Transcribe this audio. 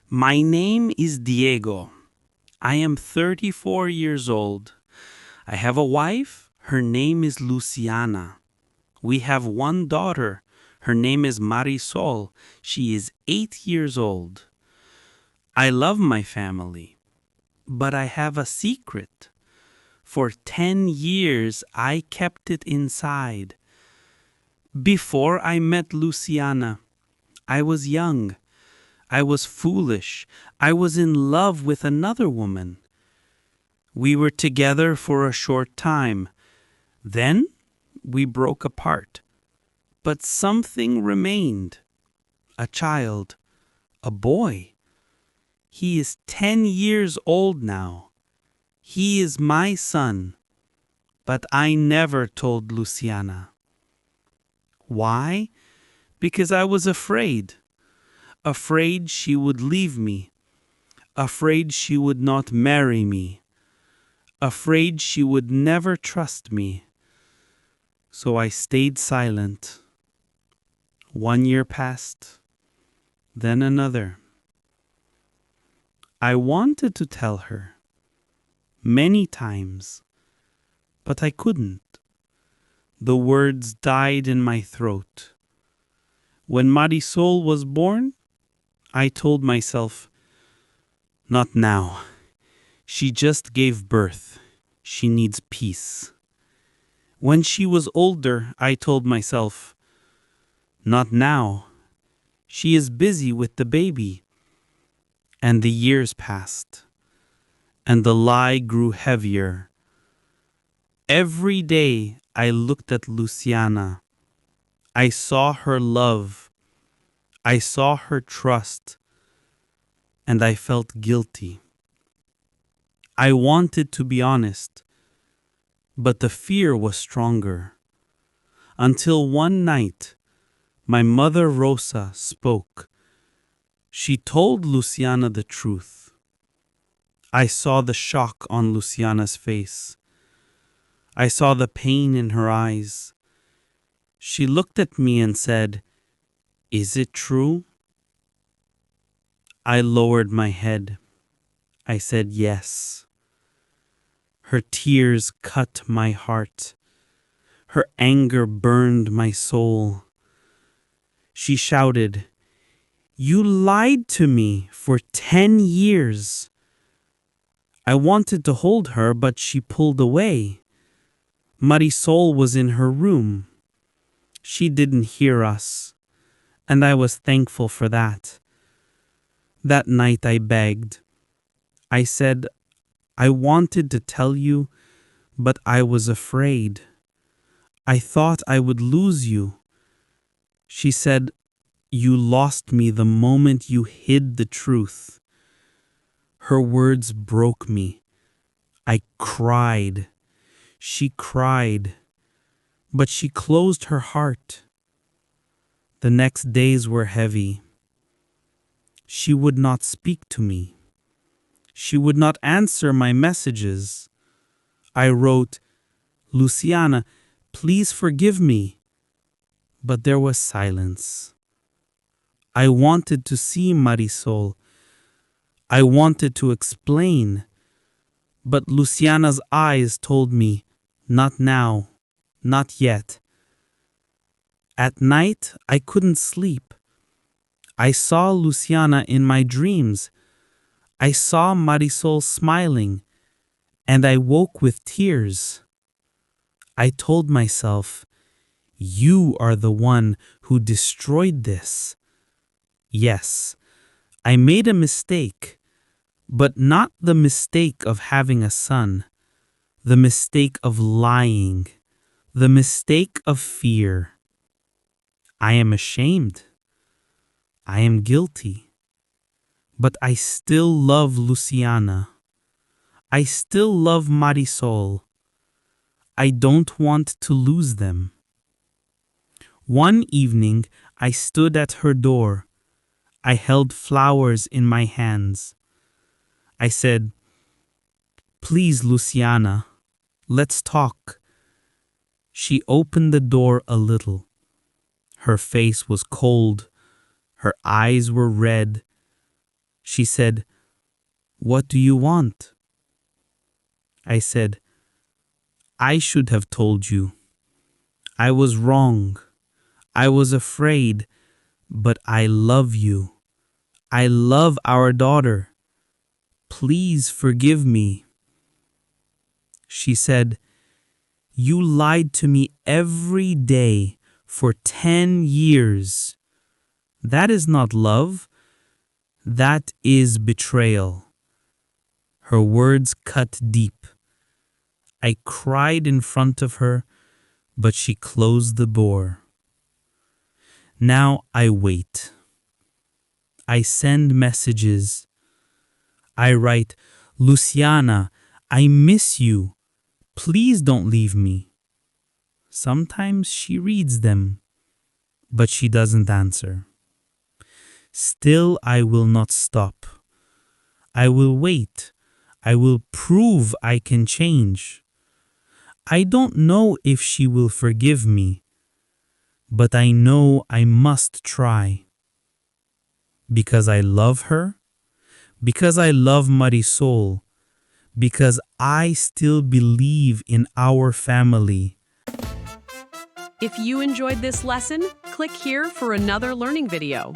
My name is Diego. I am 34 years old. I have a wife. Her name is Luciana. We have one daughter. Her name is Marisol. She is 8 years old. I love my family, but I have a secret. For 10 years, I kept it inside. Before I met Luciana, I was young. I was foolish. I was in love with another woman. We were together for a short time. Then we broke apart. But something remained. A child. A boy. He is 10 years old now. He is my son. But I never told Luciana. Why? Because I was afraid. Afraid she would leave me. Afraid she would not marry me. Afraid she would never trust me. So I stayed silent. 1 year passed, then another. I wanted to tell her many times, but I couldn't. The words died in my throat. When Marisol was born, I told myself, not now. She just gave birth. She needs peace. When she was older, I told myself, not now. She is busy with the baby. And the years passed, and the lie grew heavier. Every day I looked at Luciana. I saw her love. I saw her trust. And I felt guilty. I wanted to be honest, but the fear was stronger. Until one night, my mother Rosa spoke. She told Luciana the truth. I saw the shock on Luciana's face. I saw the pain in her eyes. She looked at me and said, "Is it true?" I lowered my head. I said yes. Her tears cut my heart. Her anger burned my soul. She shouted, "You lied to me for 10 years." I wanted to hold her, but she pulled away. Marisol was in her room. She didn't hear us, and I was thankful for that. That night I begged. I said, I wanted to tell you, but I was afraid. I thought I would lose you. She said, "You lost me the moment you hid the truth." Her words broke me. I cried. She cried, but she closed her heart. The next days were heavy. She would not speak to me. She would not answer my messages. I wrote, "Luciana, please forgive me." But there was silence. I wanted to see Marisol. I wanted to explain. But Luciana's eyes told me, not now, not yet. At night, I couldn't sleep. I saw Luciana in my dreams. I saw Marisol smiling, and I woke with tears. I told myself, you are the one who destroyed this. Yes, I made a mistake, but not the mistake of having a son, the mistake of lying, the mistake of fear. I am ashamed. I am guilty. But I still love Luciana. I still love Marisol. I don't want to lose them. One evening, I stood at her door. I held flowers in my hands. I said, "Please, Luciana, let's talk." She opened the door a little. Her face was cold. Her eyes were red. She said, "What do you want?" I said, "I should have told you. I was wrong. I was afraid, but I love you. I love our daughter. Please forgive me." She said, "You lied to me every day for 10 years. That is not love. That is betrayal." Her words cut deep. I cried in front of her, but she closed the door. Now I wait. I send messages. I write, "Luciana, I miss you. Please don't leave me." Sometimes she reads them, but she doesn't answer. Still, I will not stop. I will wait. I will prove I can change. I don't know if she will forgive me, but I know I must try. Because I love her, because I love Marisol, because I still believe in our family. If you enjoyed this lesson, click here for another learning video.